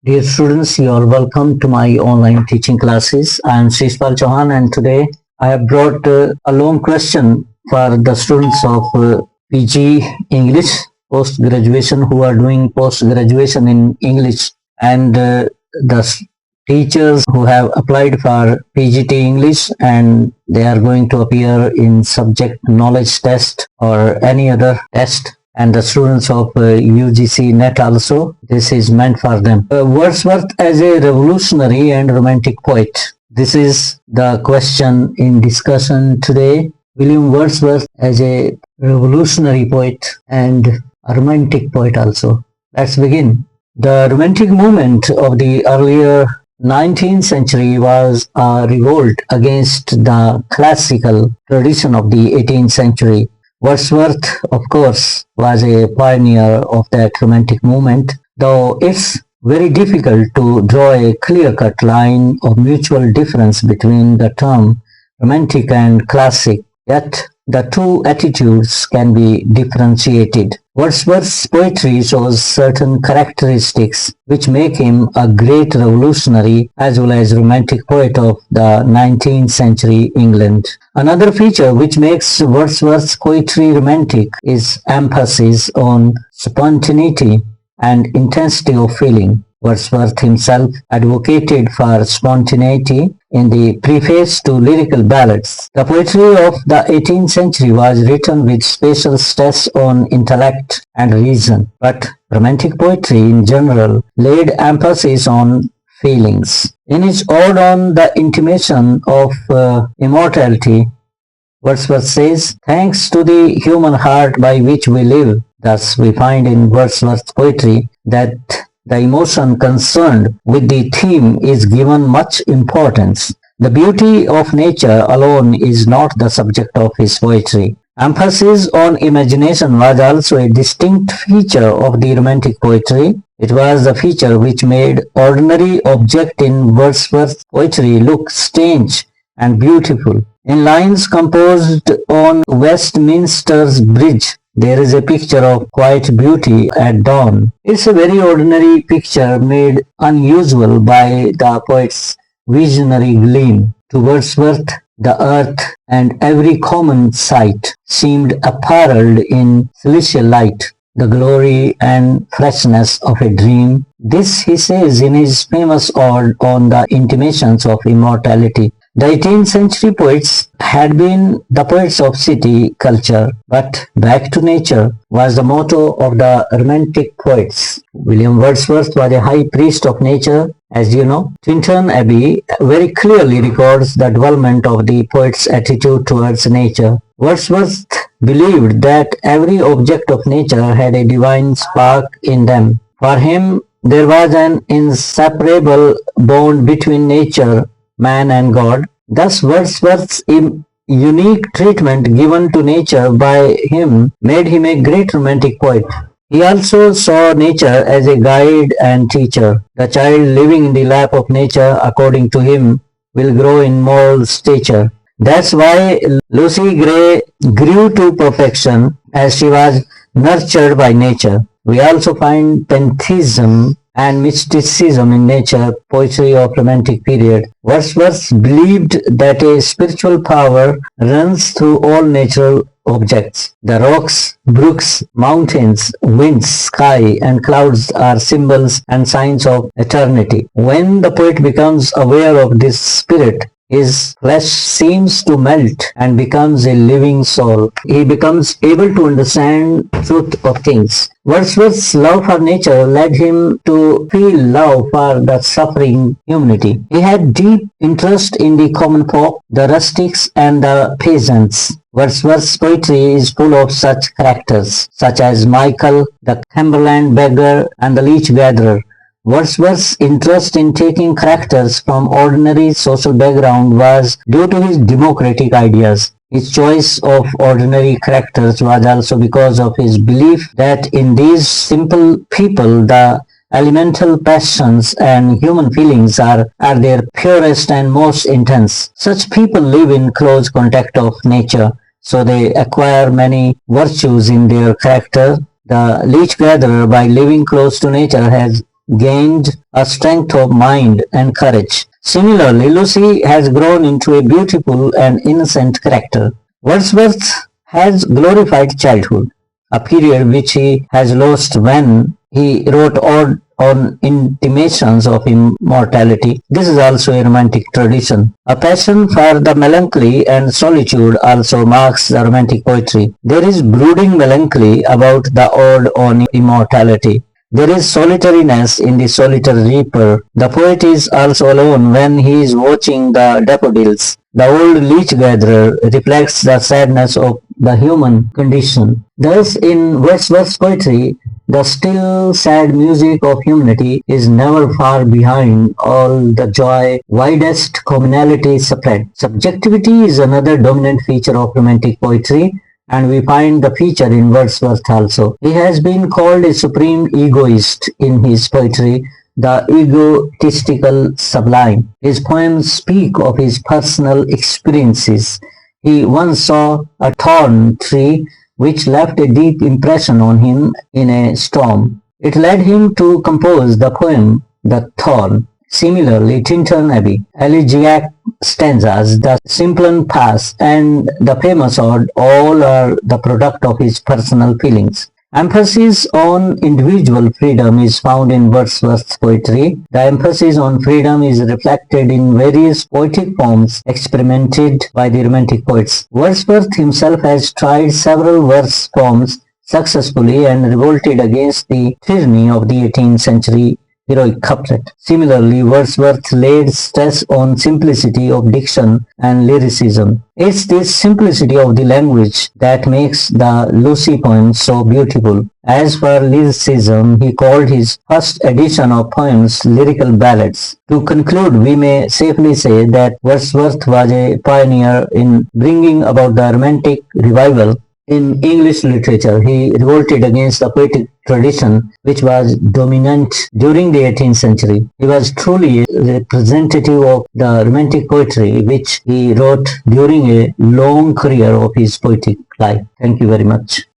Dear students, you are welcome to my online teaching classes. I am Srishpal Chauhan and today I have brought a long question for the students of PG English post-graduation who are doing post-graduation in English and the teachers who have applied for PGT English and they are going to appear in subject knowledge test or any other test, and the students of UGC-Net also. This is meant for them. Wordsworth as a revolutionary and romantic poet. This is the question in discussion today. William Wordsworth as a revolutionary poet and a romantic poet also. Let's begin. The romantic movement of the earlier 19th century was a revolt against the classical tradition of the 18th century. Wordsworth, of course, was a pioneer of that romantic movement, though it's very difficult to draw a clear-cut line of mutual difference between the term romantic and classic, yet the two attitudes can be differentiated. Wordsworth's poetry shows certain characteristics which make him a great revolutionary as well as romantic poet of the 19th century England. Another feature which makes Wordsworth's poetry romantic is emphasis on spontaneity and intensity of feeling. Wordsworth himself advocated for spontaneity in the preface to lyrical ballads. The poetry of the 18th century was written with special stress on intellect and reason, but romantic poetry in general laid emphasis on feelings. In his ode on the intimation of immortality, Wordsworth says, "Thanks to the human heart by which we live." Thus we find in Wordsworth's poetry that the emotion concerned with the theme is given much importance. The beauty of nature alone is not the subject of his poetry. Emphasis on imagination was also a distinct feature of the romantic poetry. It was the feature which made ordinary object in Wordsworth's poetry look strange and beautiful. In lines composed on Westminster's Bridge, there is a picture of quiet beauty at dawn. It's a very ordinary picture made unusual by the poet's visionary gleam. To Wordsworth, the earth and every common sight seemed apparelled in celestial light, the glory and freshness of a dream. This he says in his famous ode on the intimations of immortality. The 18th century poets had been the poets of city culture, but back to nature was the motto of the romantic poets. William Wordsworth was a high priest of nature, as you know. Tintern Abbey very clearly records the development of the poet's attitude towards nature. Wordsworth believed that every object of nature had a divine spark in them. For him, there was an inseparable bond between nature, man and God. Thus Wordsworth's unique treatment given to nature by him made him a great romantic poet. He also saw nature as a guide and teacher. The child living in the lap of nature, according to him, will grow in moral stature. That's why Lucy Gray grew to perfection as she was nurtured by nature. We also find pantheism and mysticism in nature poetry of romantic period. Wordsworth believed that a spiritual power runs through all natural objects. The rocks, brooks, mountains, winds, sky, and clouds are symbols and signs of eternity. When the poet becomes aware of this spirit, his flesh seems to melt and becomes a living soul. He becomes able to understand truth of things. Wordsworth's love for nature led him to feel love for the suffering humanity. He had deep interest in the common folk, the rustics and the peasants. Wordsworth's poetry is full of such characters, such as Michael, the Cumberland beggar, and the leech gatherer. Wordsworth's interest in taking characters from ordinary social background was due to his democratic ideas. His choice of ordinary characters was also because of his belief that in these simple people the elemental passions and human feelings are their purest and most intense. Such people live in close contact of nature, so they acquire many virtues in their character. The leech gatherer, by living close to nature, has gained a strength of mind and courage. Similarly, Lucy has grown into a beautiful and innocent character. Wordsworth has glorified childhood, a period which he has lost when he wrote Ode on intimations of immortality. This is also a romantic tradition. A passion for the melancholy and solitude also marks the romantic poetry. There is brooding melancholy about the Ode on immortality. There is solitariness in the solitary reaper. The poet is also alone when he is watching the daffodils. The old leech gatherer reflects the sadness of the human condition. Thus, in Wordsworth's poetry, the still sad music of humanity is never far behind all the joy, widest communality spread. Subjectivity is another dominant feature of romantic poetry, and we find the feature in Wordsworth also. He has been called a supreme egoist in his poetry, the egotistical sublime. His poems speak of his personal experiences. He once saw a thorn tree which left a deep impression on him in a storm. It led him to compose the poem The Thorn. Similarly, Tintern Abbey, elegiac stanzas, the Simplon Pass, and the famous Ode all are the product of his personal feelings. Emphasis on individual freedom is found in Wordsworth's poetry. The emphasis on freedom is reflected in various poetic forms experimented by the Romantic poets. Wordsworth himself has tried several verse forms successfully and revolted against the tyranny of the 18th century heroic couplet. Similarly, Wordsworth laid stress on simplicity of diction and lyricism. It's this simplicity of the language that makes the Lucy poems so beautiful. As for lyricism, he called his first edition of poems lyrical ballads. To conclude, we may safely say that Wordsworth was a pioneer in bringing about the Romantic revival in English literature. He revolted against the poetic tradition which was dominant during the 18th century. He was truly a representative of the Romantic poetry which he wrote during a long career of his poetic life. Thank you very much.